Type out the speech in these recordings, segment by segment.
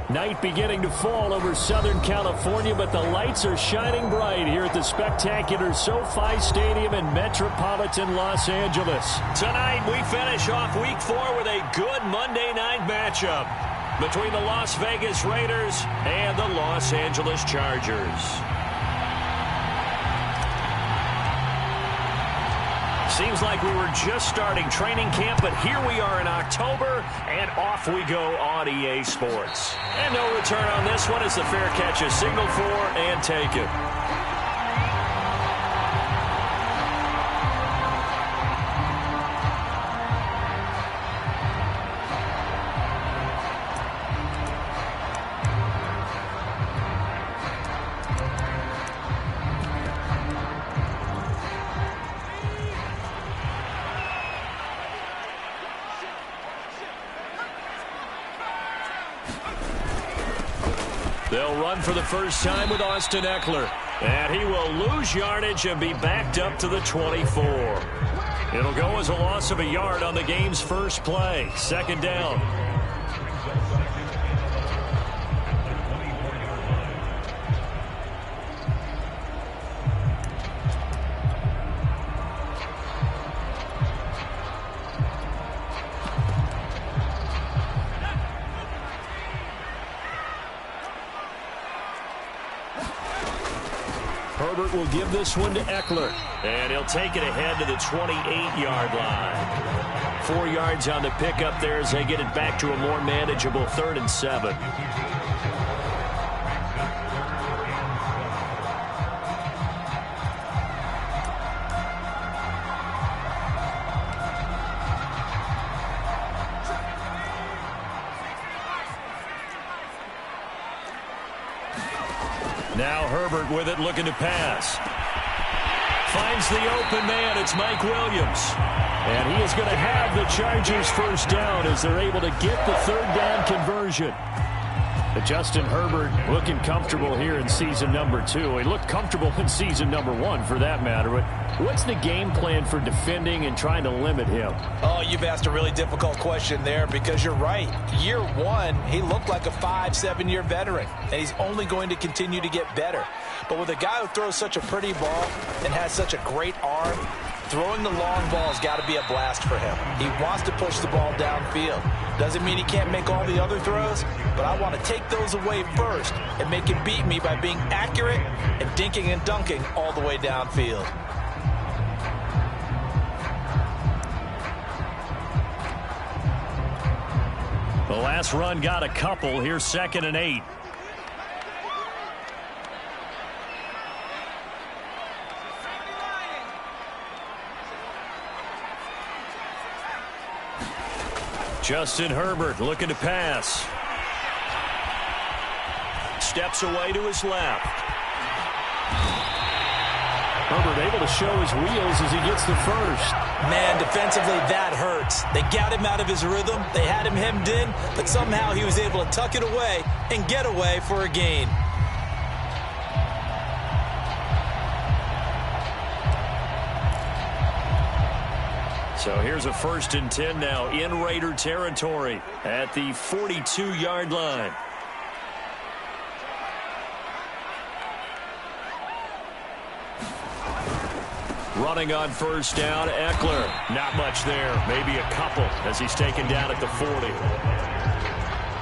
Night beginning to fall over Southern California, but the lights are shining bright here at the spectacular SoFi Stadium in metropolitan Los Angeles. Tonight, we finish off Week 4 with a good Monday night matchup between the Las Vegas Raiders and the Los Angeles Chargers. Seems like we were just starting training camp, but here we are in October, and off we go on EA Sports. And no return on this one as the fair catch is signaled for and taken. They'll run for the first time with Austin Ekeler. And he will lose yardage and be backed up to the 24. It'll go as a loss of a yard on the game's first play. Second down. Herbert will give this one to Ekeler. And he'll take it ahead to the 28-yard line. 4 yards on the pickup there as they get it back to a more manageable 3rd and 7. Now Herbert with it, looking to pass. Finds the open man. It's Mike Williams. And he is going to have the Chargers first down as they're able to get the 3rd down conversion. But Justin Herbert looking comfortable here in season number 2. He looked comfortable in season number 1 for that matter. But what's the game plan for defending and trying to limit him? Oh, you've asked a really difficult question there because you're right. Year 1, he looked like a 5-7-year veteran, and he's only going to continue to get better. But with a guy who throws such a pretty ball and has such a great arm, throwing the long ball has got to be a blast for him. He wants to push the ball downfield. Doesn't mean he can't make all the other throws, but I want to take those away first and make him beat me by being accurate and dinking and dunking all the way downfield. The last run got a couple. Here's 2nd and 8. Justin Herbert looking to pass. Steps away to his left. Herbert able to show his wheels as he gets the first. Man, defensively, that hurts. They got him out of his rhythm. They had him hemmed in, but somehow he was able to tuck it away and get away for a gain. So here's a 1st and 10 now in Raider territory at the 42-yard line. Running on first down, Ekeler. Not much there. Maybe a couple as he's taken down at the 40.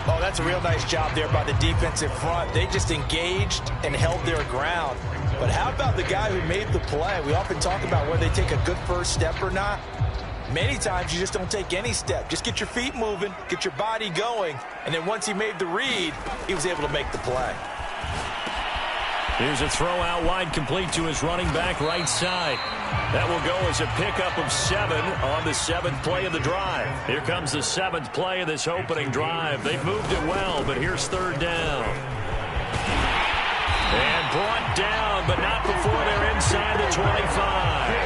Oh, that's a real nice job there by the defensive front. They just engaged and held their ground. But how about the guy who made the play? We often talk about whether they take a good first step or not. Many times you just don't take any step. Just get your feet moving, get your body going, and then once he made the read, he was able to make the play. Here's a throw out wide, complete to his running back right side. That will go as a pickup of 7 on the 7th play of the drive. Here comes the 7th play of this opening drive. They've moved it well, but here's 3rd down. And brought down, but not before they're inside the 25.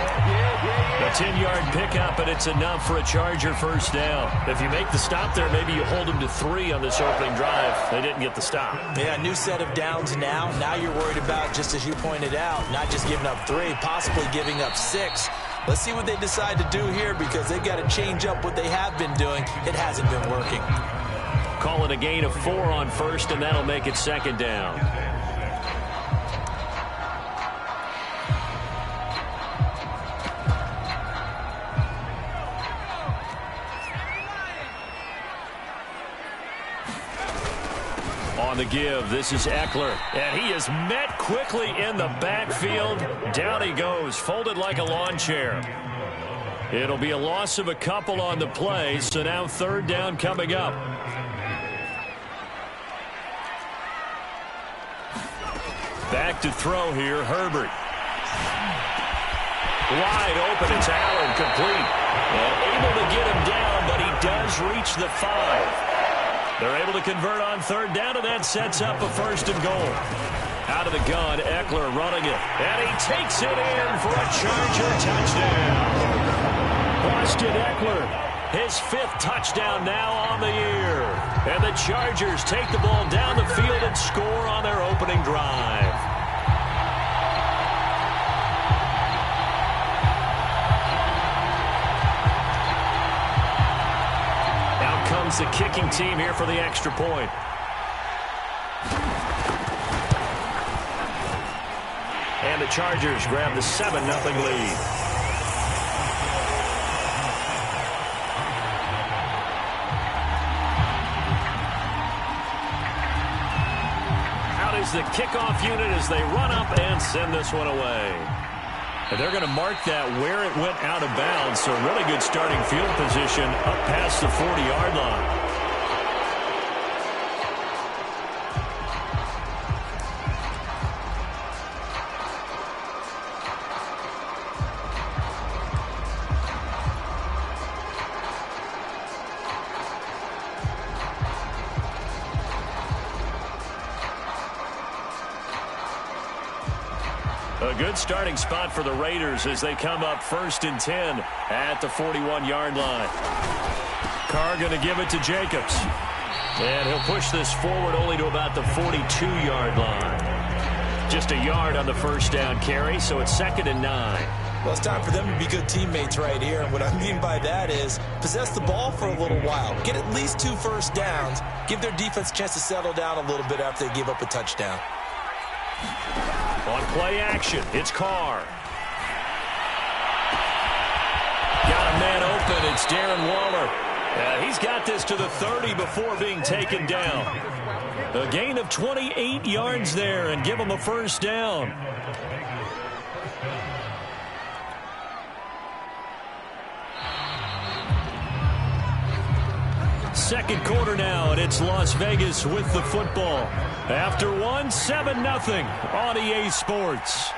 A 10-yard pickup, and it's enough for a Charger first down. If you make the stop there, maybe you hold them to 3 on this opening drive. They didn't get the stop. Yeah, new set of downs now. Now you're worried about, just as you pointed out, not just giving up 3, possibly giving up 6. Let's see what they decide to do here because they've got to change up what they have been doing. It hasn't been working. call it a gain of 4 on first, and that'll make it second down. On the give, this is Eckler, and he is met quickly in the backfield. Down he goes, folded like a lawn chair. It'll be a loss of a couple on the play, so now third down coming up. Back to throw here, Herbert. Wide open, it's Allen, complete. And able to get him down, but he does reach the 5. They're able to convert on third down, and that sets up a first and goal. Out of the gun, Eckler running it. And he takes it in for a Charger touchdown. Austin Eckler, his 5th touchdown now on the year. And the Chargers take the ball down the field and score on their opening drive. Comes the kicking team here for the extra point. And the Chargers grab the 7-0 lead. Out is the kickoff unit as they run up and send this one away. And they're going to mark that where it went out of bounds. So really good starting field position up past the 40-yard line. A good starting spot for the Raiders as they come up 1st and 10 at the 41-yard line. Carr going to give it to Jacobs. And he'll push this forward only to about the 42-yard line. Just a yard on the first down carry, so it's 2nd and 9. Well, it's time for them to be good teammates right here. And what I mean by that is possess the ball for a little while. Get at least 2 first downs. Give their defense a chance to settle down a little bit after they give up a touchdown. On play action, it's Carr. Got a man open, it's Darren Waller. He's got this to the 30 before being taken down. A gain of 28 yards there and give him a first down. Second quarter now, and it's Las Vegas with the football. After one, 7-0 on EA Sports.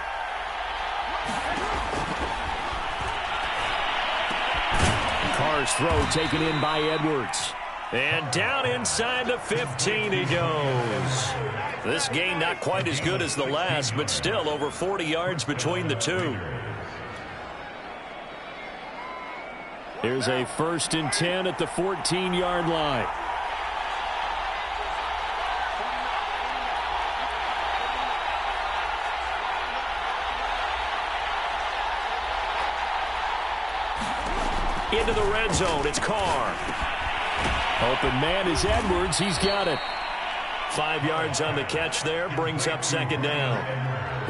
Carr's throw taken in by Edwards. And down inside the 15 he goes. This game not quite as good as the last, but still over 40 yards between the two. Here's a 1st and 10 at the 14-yard line. Into the red zone, it's Carr. Open man is Edwards, he's got it. 5 yards on the catch there, brings up 2nd down.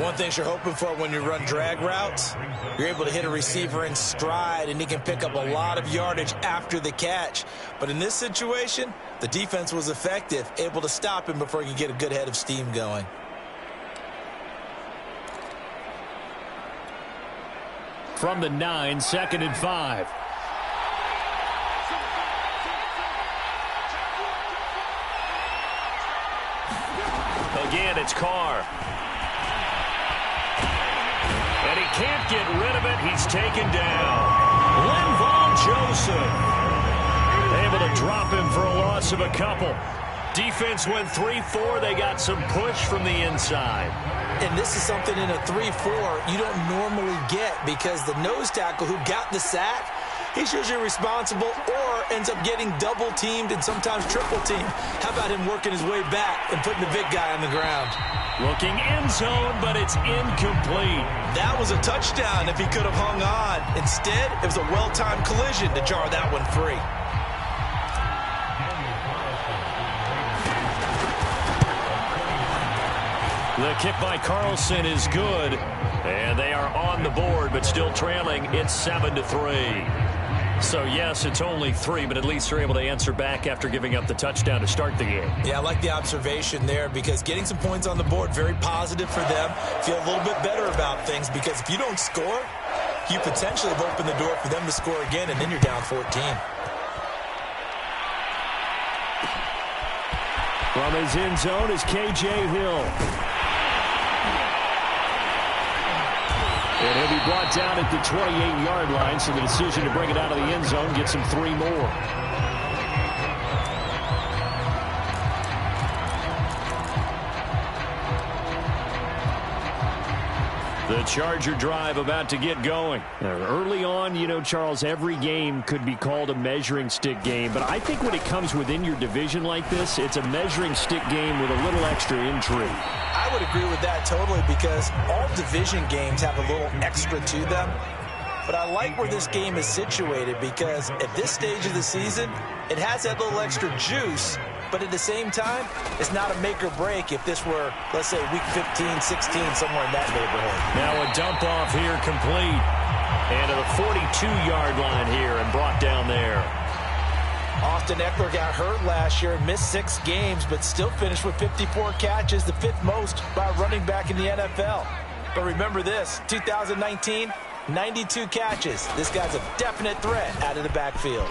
One thing you're hoping for when you run drag routes, you're able to hit a receiver in stride, and he can pick up a lot of yardage after the catch. But in this situation, the defense was effective, able to stop him before he could get a good head of steam going. From the 9, 2nd and 5. Again, it's Carr. And he can't get rid of it. He's taken down. Linval Joseph. Able to drop him for a loss of a couple. Defense went 3-4. They got some push from the inside. And this is something in a 3-4 you don't normally get, because the nose tackle who got the sack, he's usually responsible or ends up getting double-teamed and sometimes triple-teamed. How about him working his way back and putting the big guy on the ground? Looking end zone, but it's incomplete. That was a touchdown if he could have hung on. Instead, it was a well-timed collision to jar that one free. The kick by Carlson is good, and they are on the board, but still trailing. It's 7-3. So, yes, it's only 3, but at least they're able to answer back after giving up the touchdown to start the game. Yeah, I like the observation there because getting some points on the board, very positive for them. Feel a little bit better about things because if you don't score, you potentially have opened the door for them to score again, and then you're down 14. From his end zone is K.J. Hill. And he'll be brought down at the 28-yard line, so the decision to bring it out of the end zone gets him 3 more. The Charger drive about to get going. Early on, you know, Charles, every game could be called a measuring stick game. But I think when it comes within your division like this, it's a measuring stick game with a little extra intrigue. I would agree with that totally because all division games have a little extra to them. But I like where this game is situated because at this stage of the season, it has that little extra juice. But at the same time, it's not a make or break if this were, let's say, week 15, 16, somewhere in that neighborhood. Now a dump off here complete. And to the 42-yard line here and brought down there. Austin Eckler got hurt last year, missed 6 games, but still finished with 54 catches, the 5th most by a running back in the NFL. But remember this, 2019, 92 catches. This guy's a definite threat out of the backfield.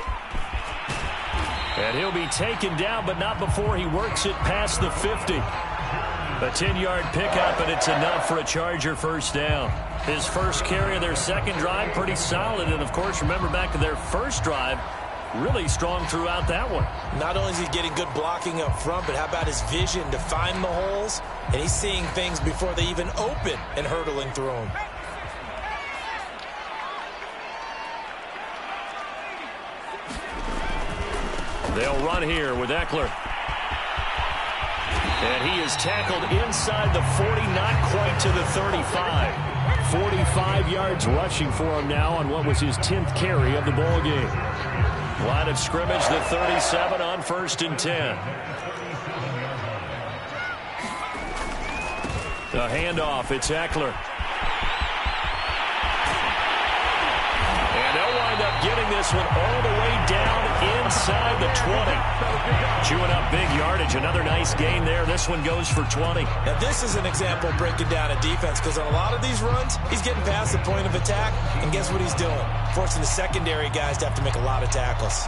And he'll be taken down, but not before he works it past the 50. A 10-yard pickup, and it's enough for a Charger first down. His first carry of their second drive, pretty solid. And, of course, remember back to their first drive, really strong throughout that one. Not only is he getting good blocking up front, but how about his vision to find the holes? And he's seeing things before they even open and hurdling through them. They'll run here with Eckler. And he is tackled inside the 40, not quite to the 35. 45 yards rushing for him now on what was his 10th carry of the ball game. Line of scrimmage, the 37 on 1st and 10. The handoff, it's Eckler. And they'll wind up getting this one all the way down inside the 20. Chewing up big yardage. Another nice gain there. This one goes for 20. Now, this is an example of breaking down a defense because on a lot of these runs, he's getting past the point of attack, and guess what he's doing? Forcing the secondary guys to have to make a lot of tackles.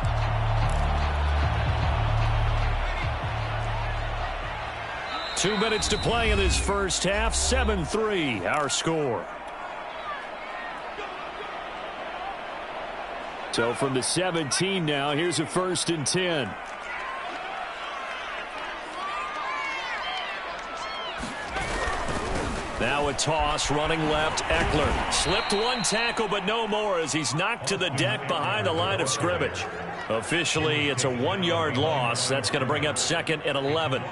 Two minutes to play in this first half. 7-3, our score. So from the 17 now, here's a 1st and 10. Now a toss, running left, Eckler. Slipped one tackle, but no more as he's knocked to the deck behind the line of scrimmage. Officially, it's a 1-yard loss. That's going to bring up 2nd and 11.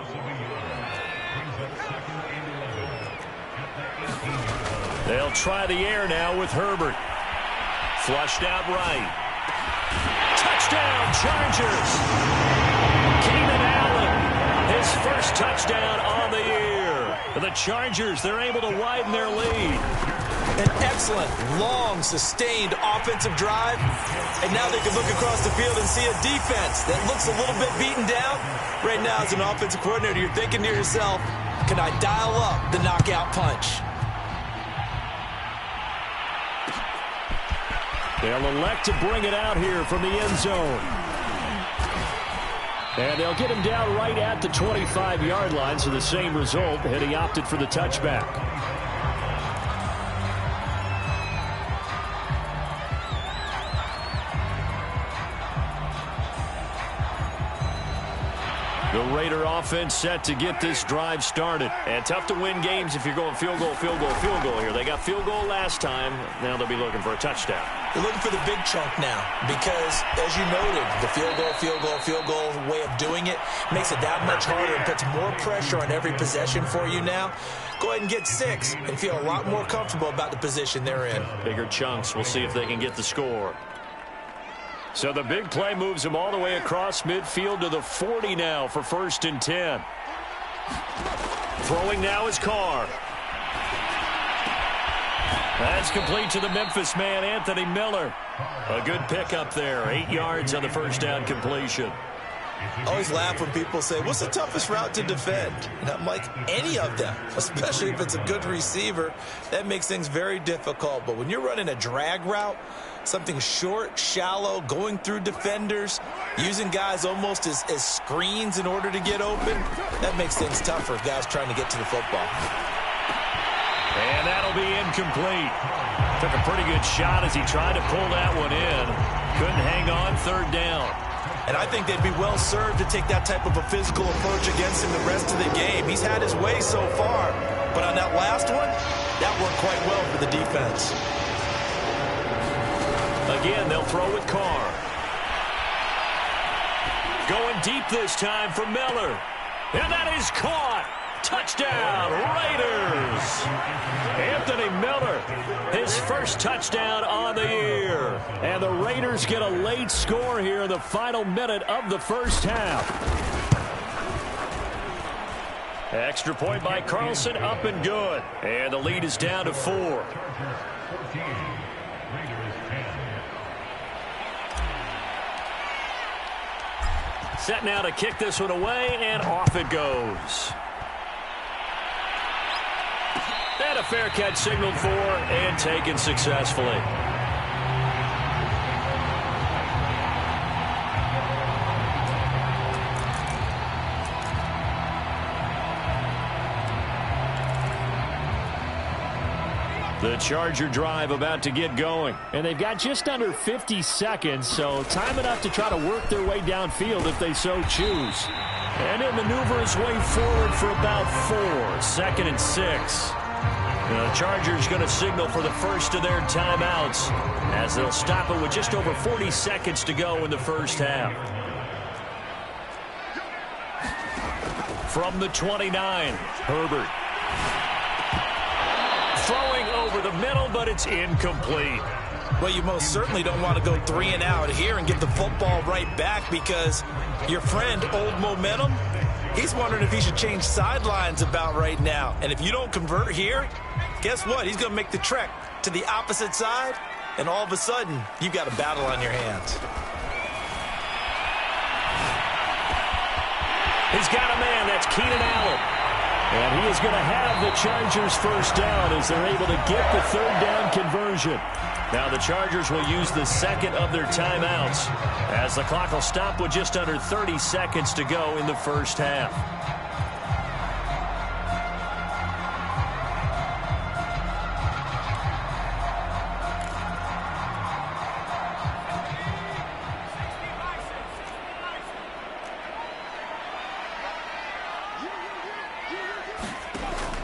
They'll try the air now with Herbert. Flushed out right. Touchdown, Chargers. Keenan Allen, his first touchdown on the year. The Chargers, they're able to widen their lead. An excellent, long, sustained offensive drive. And now they can look across the field and see a defense that looks a little bit beaten down. Right now, as an offensive coordinator, you're thinking to yourself, can I dial up the knockout punch? They'll elect to bring it out here from the end zone. And they'll get him down right at the 25-yard line, so the same result, and he opted for the touchback. The Raider offense set to get this drive started. And tough to win games if you're going field goal, field goal, field goal here. They got field goal last time. Now they'll be looking for a touchdown. They're looking for the big chunk now because, as you noted, the field goal way of doing it makes it that much harder and puts more pressure on every possession for you now. Go ahead and get 6 and feel a lot more comfortable about the position they're in. Bigger chunks. We'll see if they can get the score. So the big play moves him all the way across midfield to the 40 now for 1st and 10. Throwing now is Carr. That's complete to the Memphis man, Anthony Miller. A good pickup there. 8 yards on the first down completion. I always laugh when people say, what's the toughest route to defend? And I'm like, any of them, especially if it's a good receiver. That makes things very difficult. But when you're running a drag route, something short, shallow, going through defenders, using guys almost as screens in order to get open, that makes things tough for guys trying to get to the football. And that'll be incomplete. Took a pretty good shot as he tried to pull that one in. Couldn't hang on, third down. And I think they'd be well served to take that type of a physical approach against him the rest of the game. He's had his way so far, but on that last one, that worked quite well for the defense. Again, they'll throw with Carr. Going deep this time for Miller. And that is caught. Touchdown, Raiders. Anthony Miller, his first touchdown on the year. And the Raiders get a late score here in the final minute of the first half. Extra point by Carlson, up and good. And the lead is down to 4. Set now to kick this one away, and off it goes. And a fair catch signaled for and taken successfully. The Charger drive about to get going. And they've got just under 50 seconds, so time enough to try to work their way downfield if they so choose. And he'll maneuver his way forward for about 4. 2nd and 6. The Chargers going to signal for the first of their timeouts as they'll stop it with just over 40 seconds to go in the first half. From the 29, Herbert. Throwing over the middle, but it's incomplete. Well, you most certainly don't want to go 3 and out here and get the football right back because your friend, Old Momentum, he's wondering if he should change sidelines about right now. And if you don't convert here, guess what? He's going to make the trek to the opposite side, and all of a sudden, you've got a battle on your hands. He's got a man. That's Keenan Allen. And he is going to have the Chargers first down as they're able to get the third down conversion. Now the Chargers will use the second of their timeouts as the clock will stop with just under 30 seconds to go in the first half.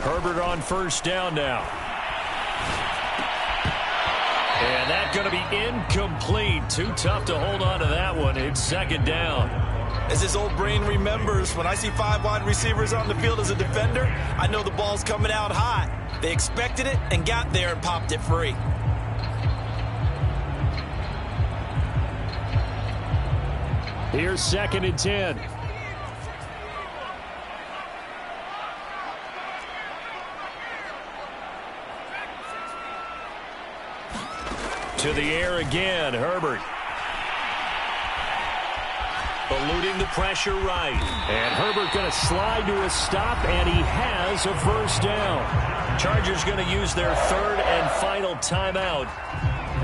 Herbert on first down now. And that's going to be incomplete. Too tough to hold on to that one. It's second down. As his old brain remembers, when I see 5 wide receivers on the field as a defender, I know the ball's coming out hot. They expected it and got there and popped it free. Here's 2nd and 10. To the air again, Herbert. Eluding the pressure right. And Herbert going to slide to a stop, and he has a first down. Chargers going to use their third and final timeout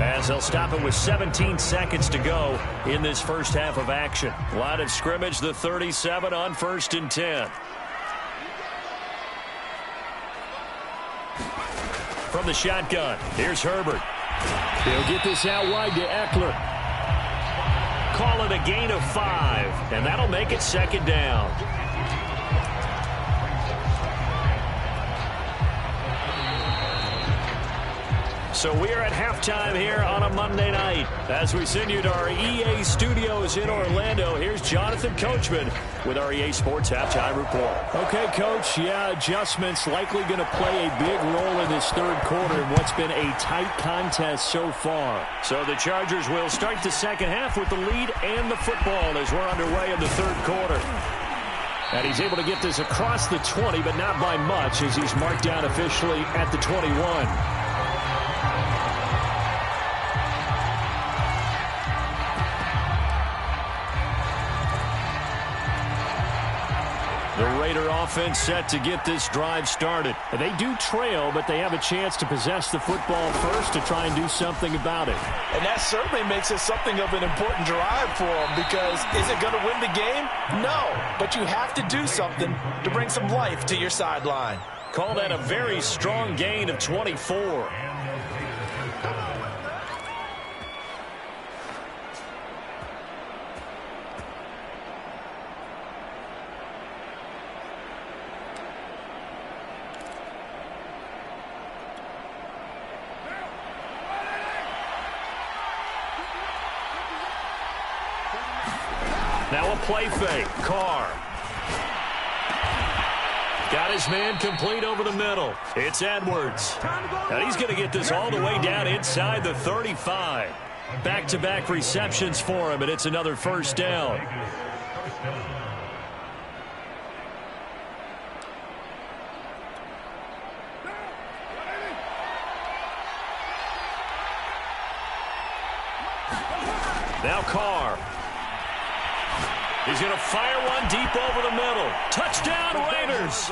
as they'll stop it with 17 seconds to go in this first half of action. Line of scrimmage, the 37 on 1st and 10. From the shotgun, here's Herbert. He'll get this out wide to Eckler. Call it a gain of 5, and that'll make it second down. So we're at halftime here on a Monday night. As we send you to our EA studios in Orlando, here's Jonathan Coachman with our EA Sports Halftime Report. Okay, Coach, adjustments likely going to play a big role in this third quarter in what's been a tight contest so far. So the Chargers will start the second half with the lead and the football as we're underway in the third quarter. And he's able to get this across the 20, but not by much, as he's marked down officially at the 21. The Raider offense set to get this drive started. They do trail, but they have a chance to possess the football first to try and do something about it. And that certainly makes it something of an important drive for them, because is it going to win the game? No, but you have to do something to bring some life to your sideline. Call that a very strong gain of 24. Now a play fake. Carr. Got his man complete over the middle. It's Edwards. And he's going to get this all the way down inside the 35. Back-to-back receptions for him, and it's another first down. Now Carr. He's going to fire one deep over the middle. Touchdown, Raiders.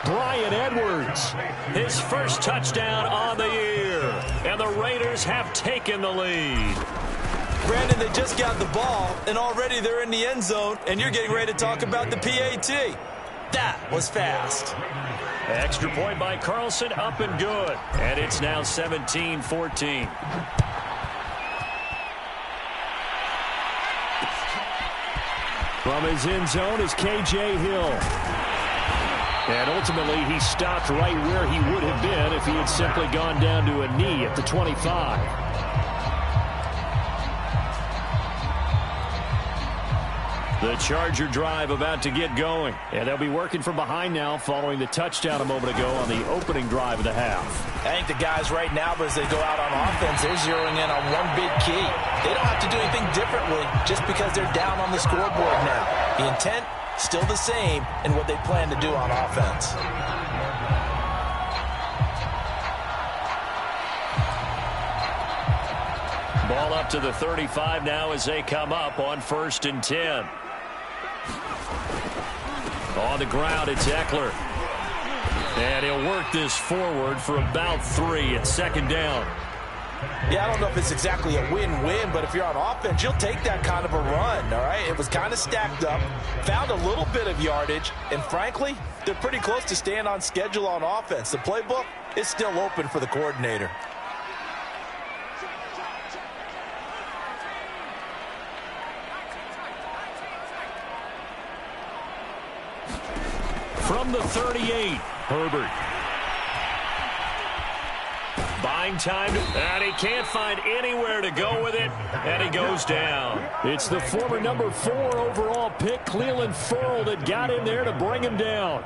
Bryan Edwards, his first touchdown on the year. And the Raiders have taken the lead. Brandon, they just got the ball, and already they're in the end zone, and you're getting ready to talk about the PAT. That was fast. Extra point by Carlson, up and good. And it's now 17-14. From his end zone is K.J. Hill. And ultimately, he stopped right where he would have been if he had simply gone down to a knee at the 25. The Charger drive about to get going. And they'll be working from behind now following the touchdown a moment ago on the opening drive of the half. I think the guys right now, as they go out on offense, they're zeroing in on one big key. They don't have to do anything differently just because they're down on the scoreboard now. The intent, still the same in what they plan to do on offense. Ball up to the 35 now as they come up on 1st and 10. On the ground, it's Eckler. And he'll work this forward for about 3 at 2nd down. Yeah, I don't know if it's exactly a win-win, but if you're on offense, you'll take that kind of a run, all right? It was kind of stacked up, found a little bit of yardage, and frankly, they're pretty close to staying on schedule on offense. The playbook is still open for the coordinator. From the 38, Herbert. Buying time, and he can't find anywhere to go with it, and he goes down. It's the former number 4 overall pick, Clelin Ferrell, that got in there to bring him down.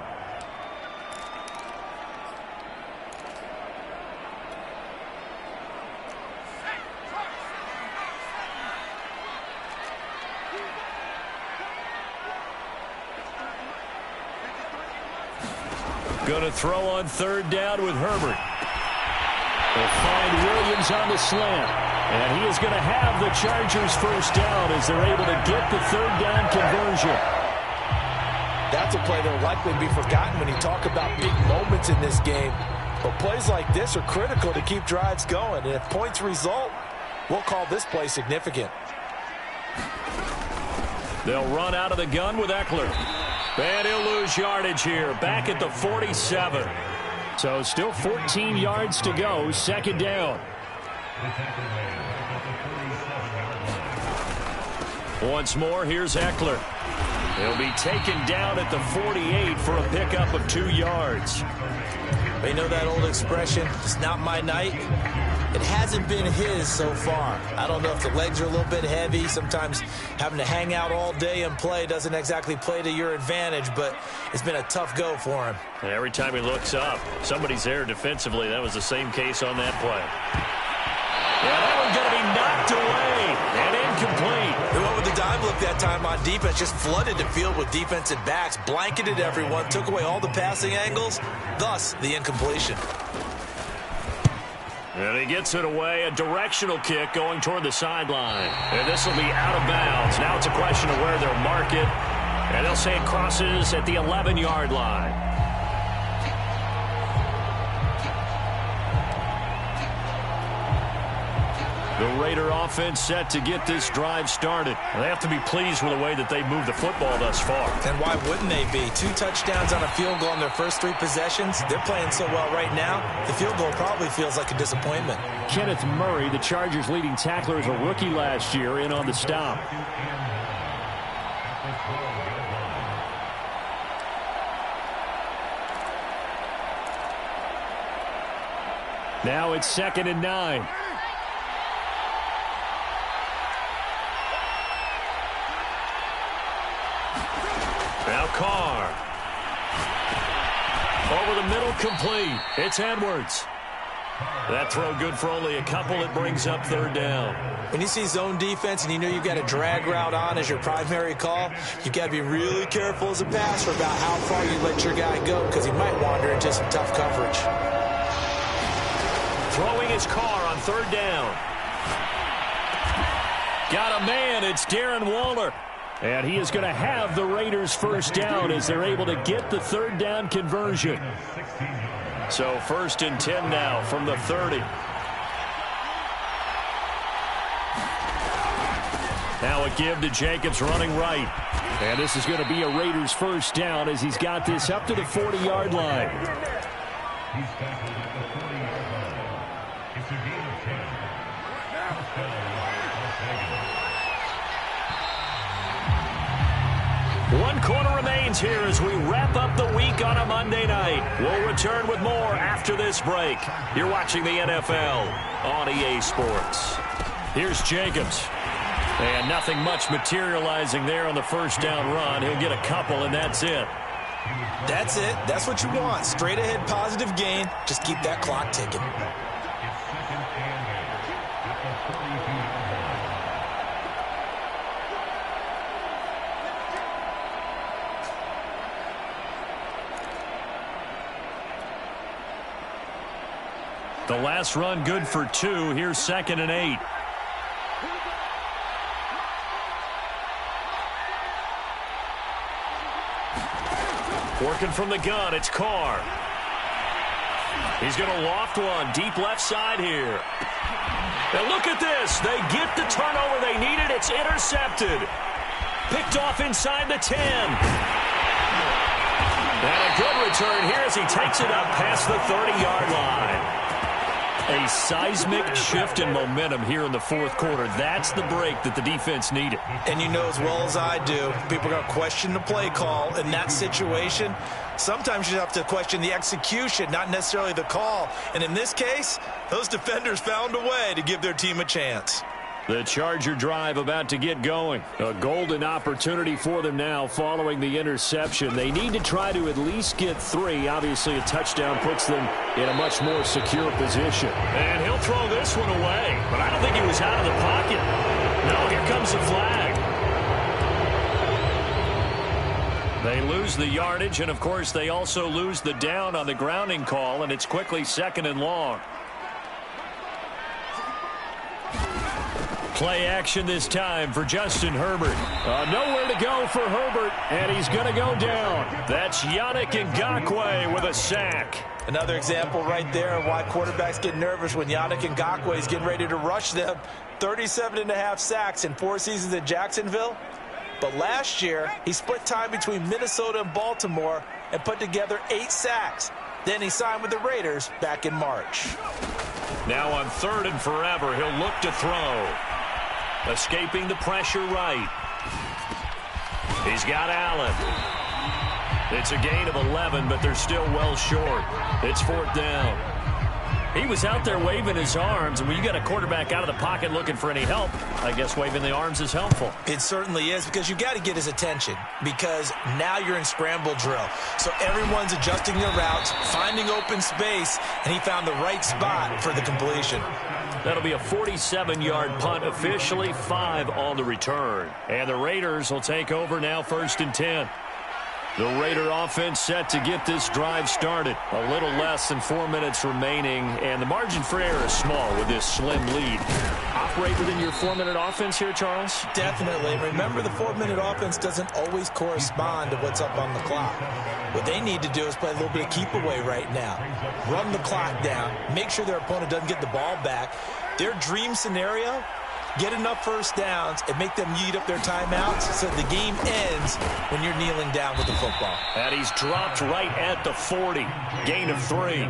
Going to throw on 3rd down with Herbert. They'll find Williams on the slant. And he is going to have the Chargers first down as they're able to get the 3rd down conversion. That's a play that will likely be forgotten when you talk about big moments in this game. But plays like this are critical to keep drives going. And if points result, we'll call this play significant. They'll run out of the gun with Eckler. And he'll lose yardage here, back at the 47. So still 14 yards to go, 2nd down. Once more, here's Eckler. He'll be taken down at the 48 for a pickup of 2 yards. You know that old expression, it's not my night? It hasn't been his so far. I don't know if the legs are a little bit heavy. Sometimes having to hang out all day and play doesn't exactly play to your advantage, but it's been a tough go for him. And every time he looks up, somebody's there defensively. That was the same case on that play. Yeah, that one's going to be knocked away and incomplete. He went with the dive look that time on defense, just flooded the field with defensive backs, blanketed everyone, took away all the passing angles, thus the incompletion. And he gets it away, a directional kick going toward the sideline. And this will be out of bounds. Now it's a question of where they'll mark it. And they'll say it crosses at the 11-yard line. The Raider offense set to get this drive started. They have to be pleased with the way that they've moved the football thus far. And why wouldn't they be? 2 touchdowns on a field goal in their first 3 possessions. They're playing so well right now, the field goal probably feels like a disappointment. Kenneth Murray, the Chargers' leading tackler, as a rookie last year, in on the stop. Now it's 2nd and 9. Now Carr. Over the middle, complete. It's Edwards. That throw good for only a couple. It brings up 3rd down. When you see zone defense and you know you've got a drag route on as your primary call, you've got to be really careful as a passer about how far you let your guy go because he might wander into some tough coverage. Throwing his Carr on 3rd down. Got a man. It's Darren Waller. And he is going to have the Raiders' first down as they're able to get the 3rd down conversion. So 1st and 10 now from the 30. Now a give to Jacobs running right. And this is going to be a Raiders' first down as he's got this up to the 40-yard line. One quarter remains here as we wrap up the week on a Monday night. We'll return with more after this break. You're watching the NFL on EA Sports. Here's Jacobs. And nothing much materializing there on the first down run. He'll get a couple, and that's it. That's it. That's what you want. Straight ahead positive gain. Just keep that clock ticking. The last run good for 2. Here's 2nd and 8. Working from the gun, it's Carr. He's going to loft one deep left side here. And look at this. They get the turnover they needed. It's intercepted. Picked off inside the 10. And a good return here as he takes it up past the 30-yard line. A seismic shift in momentum here in the 4th quarter. That's the break that the defense needed. And you know as well as I do, people are going to question the play call in that situation. Sometimes you have to question the execution, not necessarily the call. And in this case, those defenders found a way to give their team a chance. The Charger drive about to get going. A golden opportunity for them now following the interception. They need to try to at least get 3. Obviously, a touchdown puts them in a much more secure position. And he'll throw this one away, but I don't think he was out of the pocket. No, here comes the flag. They lose the yardage, and, of course, they also lose the down on the grounding call, and it's quickly 2nd and long. Play action this time for Justin Herbert. Nowhere to go for Herbert, and he's going to go down. That's Yannick Ngakoue with a sack. Another example right there of why quarterbacks get nervous when Yannick Ngakoue is getting ready to rush them. 37.5 sacks in 4 seasons in Jacksonville. But last year, he split time between Minnesota and Baltimore and put together 8 sacks. Then he signed with the Raiders back in March. Now on 3rd and forever, he'll look to throw. Escaping the pressure right. He's got Allen. It's a gain of 11, but they're still well short. It's 4th down. He was out there waving his arms, and when you got a quarterback out of the pocket looking for any help, I guess waving the arms is helpful. It certainly is, because you got to get his attention, because now you're in scramble drill. So everyone's adjusting their routes, finding open space, and he found the right spot for the completion. That'll be a 47-yard punt officially, 5 on the return. And the Raiders will take over now, 1st and 10. The Raider offense set to get this drive started. A little less than 4 minutes remaining, and the margin for error is small with this slim lead. Operate within your 4-minute offense here, Charles? Definitely. Remember, the 4-minute offense doesn't always correspond to what's up on the clock. What they need to do is play a little bit of keep away right now. Run the clock down. Make sure their opponent doesn't get the ball back. Their dream scenario, get enough first downs and make them eat up their timeouts so the game ends when you're kneeling down with the football. And he's dropped right at the 40. Gain of 3.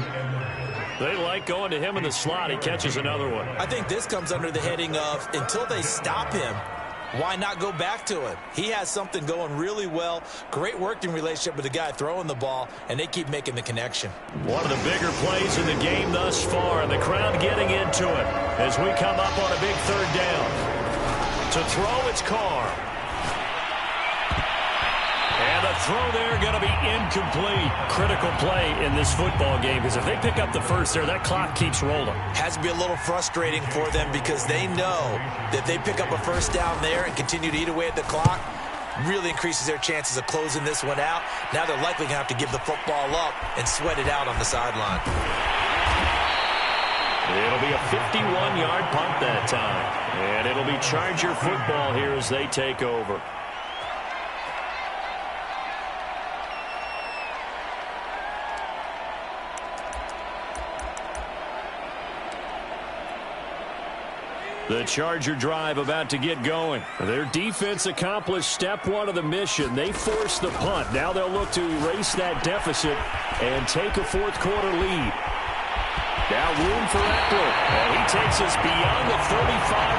They like going to him in the slot. He catches another one. I think this comes under the heading of until they stop him, why not go back to him? He has something going really well. Great working relationship with the guy throwing the ball, and they keep making the connection. One of the bigger plays in the game thus far, and the crowd getting into it as we come up on a big 3rd down. To throw, it's Carr. And the throw there going to be incomplete. Critical play in this football game, because if they pick up the first there, that clock keeps rolling. Has to be a little frustrating for them because they know that they pick up a first down there and continue to eat away at the clock, really increases their chances of closing this one out. Now they're likely going to have to give the football up and sweat it out on the sideline. It'll be a 51-yard punt that time. And it'll be Charger football here as they take over. The Charger drive about to get going. Their defense accomplished step 1 of the mission. They forced the punt. Now they'll look to erase that deficit and take a 4th quarter lead. Now room for Eckler. And he takes us beyond the 35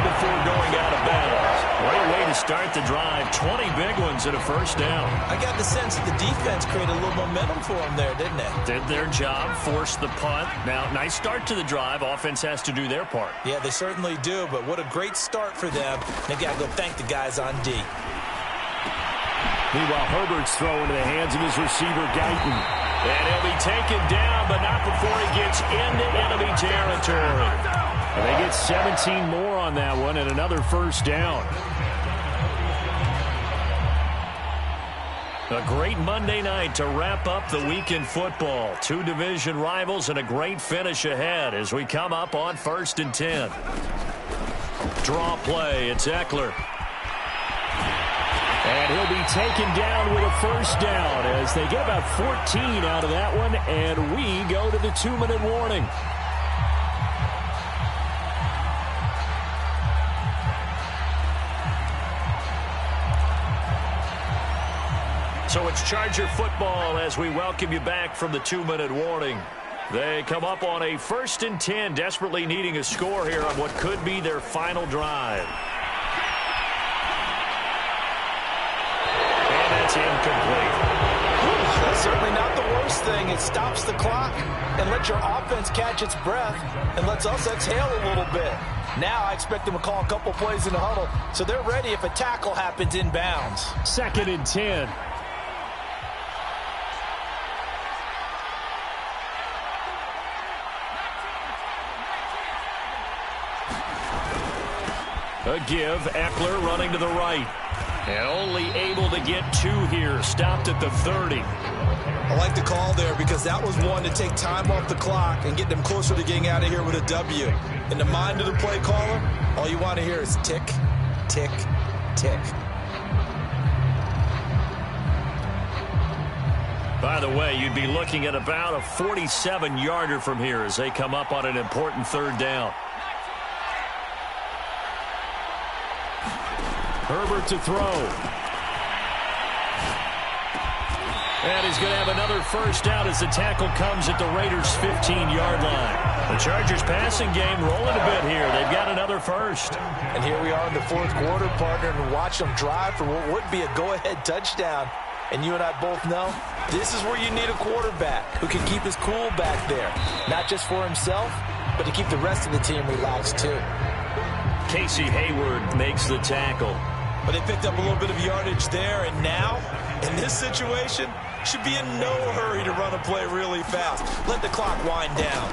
before going out of bounds. What a way to start the drive. 20 big ones and a first down. I got the sense that the defense created a little momentum for them there, didn't they? Did their job, forced the punt. Now, nice start to the drive. Offense has to do their part. Yeah, they certainly do, but what a great start for them. They got to go thank the guys on D. Meanwhile, Herbert's throw into the hands of his receiver, Guyton. And he'll be taken down, but not before he gets into enemy territory. And they get 17 more on that one and another first down. A great Monday night to wrap up the week in football. 2 division rivals and a great finish ahead as we come up on 1st and 10. Draw play, it's Eckler. And he'll be taken down with a first down as they get about 14 out of that one, and we go to the 2-minute warning. So it's Charger football as we welcome you back from the 2-minute warning. They come up on a 1st and 10, desperately needing a score here on what could be their final drive. That's incomplete. That's certainly not the worst thing. It stops the clock and lets your offense catch its breath and lets us exhale a little bit. Now I expect them to call a couple plays in the huddle so they're ready if a tackle happens inbounds. 2nd and 10. A give, Eckler running to the right. And only able to get 2 here. Stopped at the 30. I like the call there because that was one to take time off the clock and get them closer to getting out of here with a W. In the mind of the play caller, all you want to hear is tick, tick, tick. By the way, you'd be looking at about a 47-yarder from here as they come up on an important 3rd down. Herbert to throw. And he's going to have another first down as the tackle comes at the Raiders' 15-yard line. The Chargers passing game rolling a bit here. They've got another first. And here we are in the 4th quarter, partner, and watch them drive for what would be a go-ahead touchdown. And you and I both know this is where you need a quarterback who can keep his cool back there. Not just for himself, but to keep the rest of the team relaxed too. Casey Hayward makes the tackle. But they picked up a little bit of yardage there, and now, in this situation, should be in no hurry to run a play really fast. Let the clock wind down.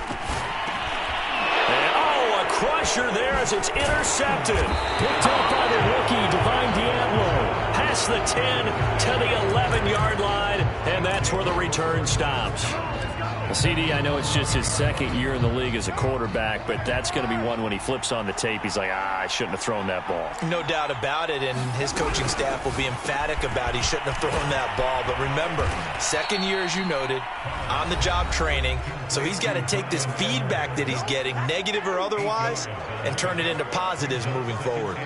And, a crusher there as it's intercepted. Picked up by the rookie, Divine D'Angelo. Past the 10 to the 11-yard line, and that's where the return stops. Well, CD, I know it's just his second year in the league as a quarterback, but that's going to be one when he flips on the tape. He's like, I shouldn't have thrown that ball. No doubt about it, and his coaching staff will be emphatic about he shouldn't have thrown that ball. But remember, second year, as you noted, on-the-job training, so he's got to take this feedback that he's getting, negative or otherwise, and turn it into positives moving forward.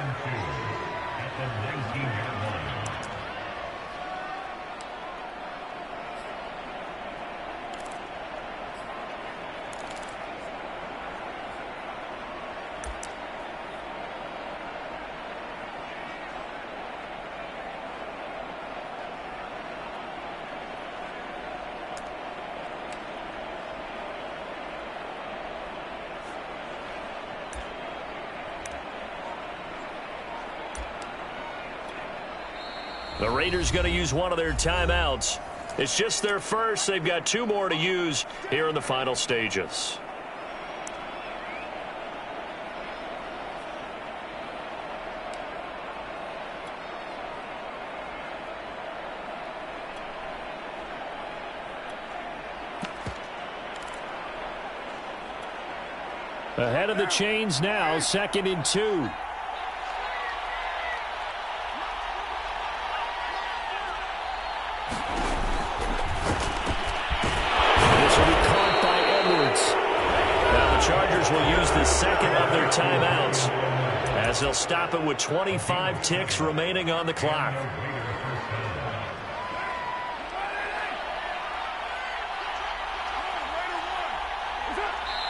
The Raiders going to use one of their timeouts. It's just their first. They've got 2 more to use here in the final stages. Ahead of the chains now, 2nd and 2. Chargers will use the second of their timeouts as they'll stop it with 25 ticks remaining on the clock.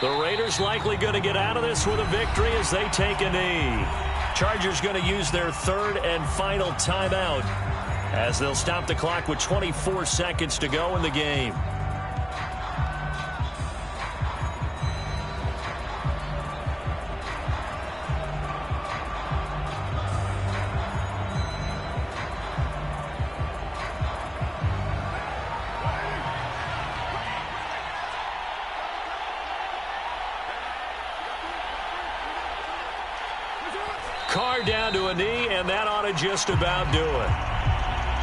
The Raiders likely going to get out of this with a victory as they take a knee. Chargers going to use their 3rd and final timeout as they'll stop the clock with 24 seconds to go in the game. Carr down to a knee, and that ought to just about do it.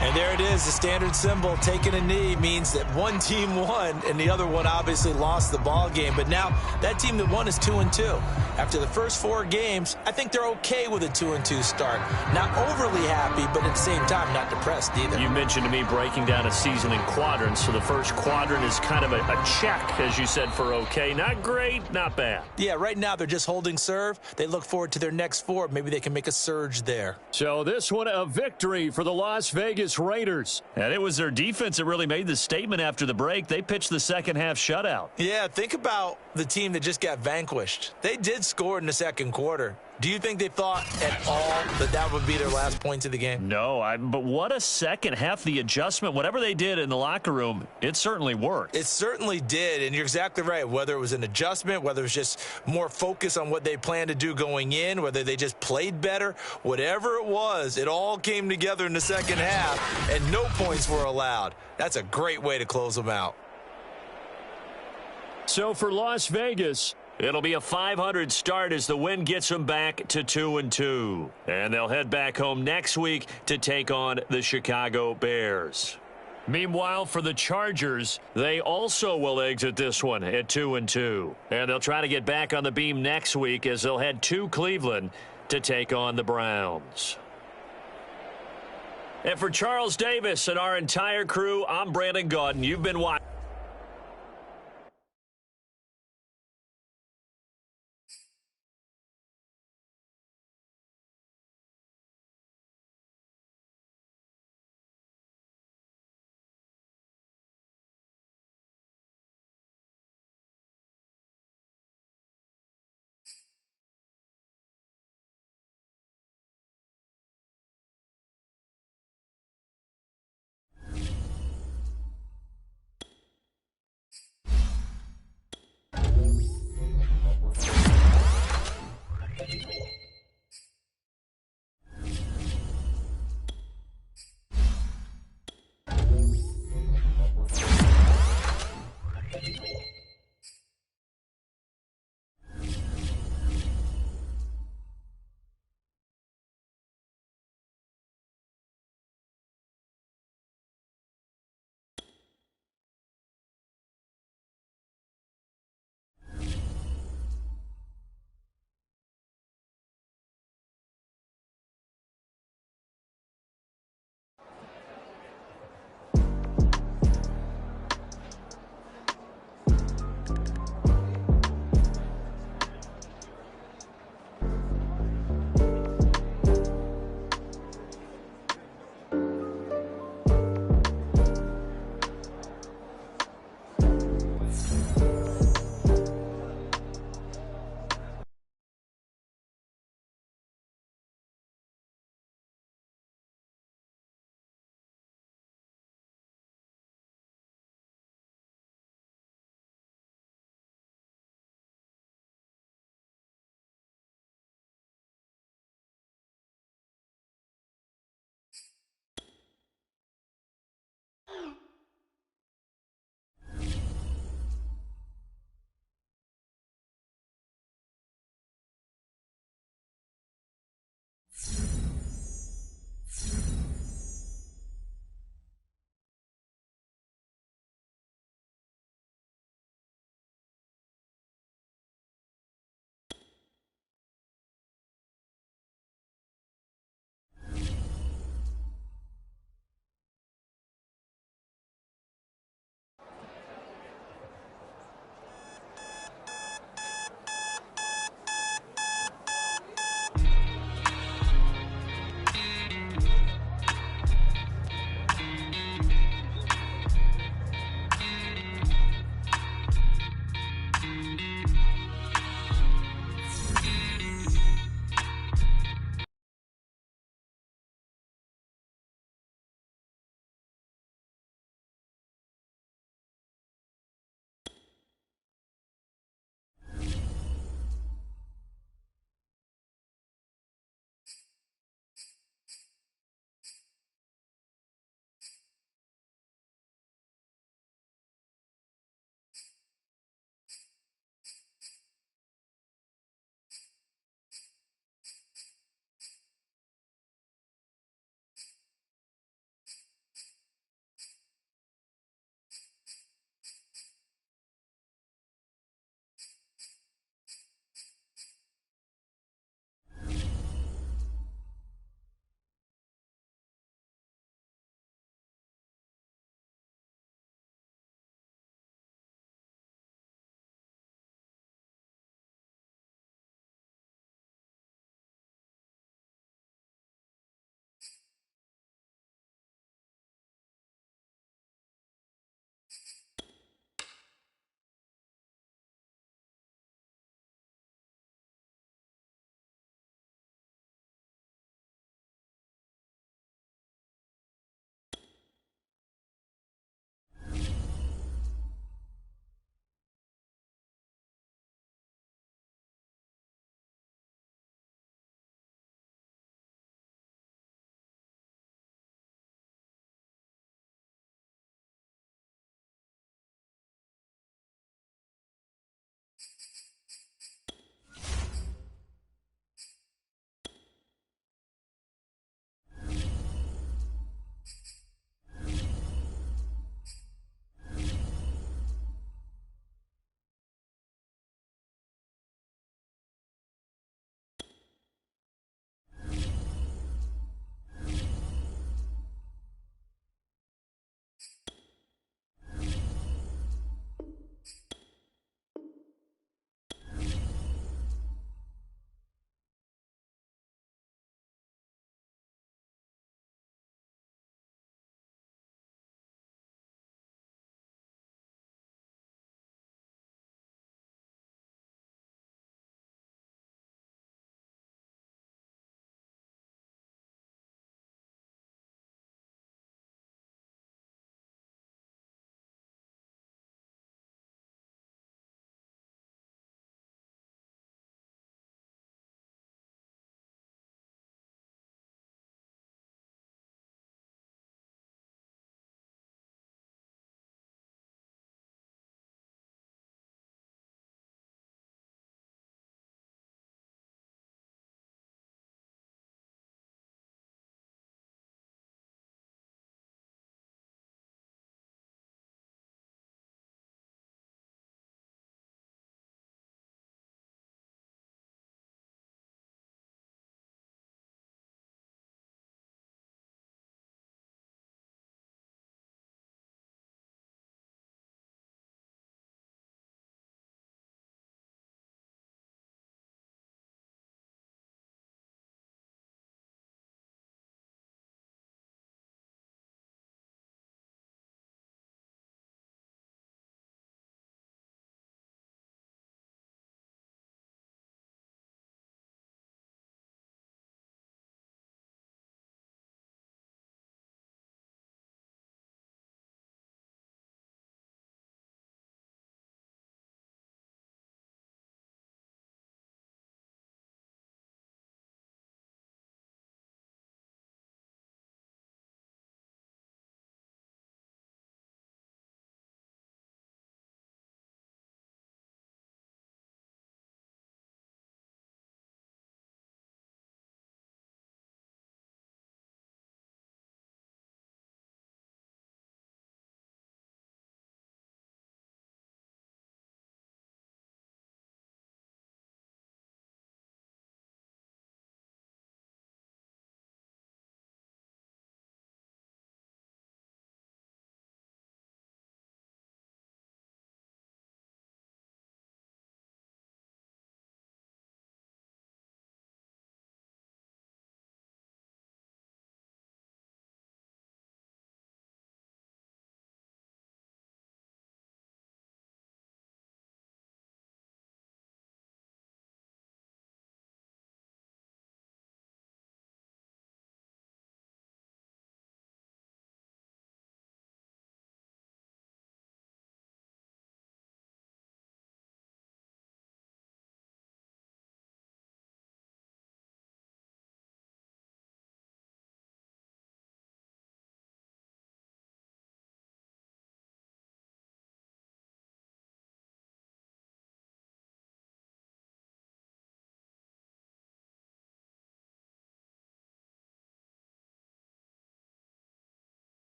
And there it is, the standard symbol. Taking a knee means that one team won, and the other one obviously lost the ball game. But now that team that won is 2-2. After the first 4 games, I think they're okay with a 2-2 start. Not overly happy, but at the same time, not depressed either. You mentioned to me breaking down a season in quadrants. So the first quadrant is kind of a check, as you said, for okay. Not great, not bad. Yeah, right now they're just holding serve. They look forward to their next 4. Maybe they can make a surge there. So this one a victory for the Las Vegas Raiders. And it was their defense that really made the statement after the break. They pitched the second half shutout. Yeah, think about the team that just got vanquished. They did score in the second quarter. Do you think they thought at all that that would be their last points of the game? No, but what a second half. The adjustment, whatever they did in the locker room, it certainly worked. It certainly did, and you're exactly right. Whether it was an adjustment, whether it was just more focus on what they planned to do going in, whether they just played better, whatever it was, it all came together in the second half, and no points were allowed. That's a great way to close them out. So for Las Vegas, it'll be a .500 start as the win gets them back to 2-2. And they'll head back home next week to take on the Chicago Bears. Meanwhile, for the Chargers, they also will exit this one at 2-2. And they'll try to get back on the beam next week as they'll head to Cleveland to take on the Browns. And for Charles Davis and our entire crew, I'm Brandon Gaudin. You've been watching.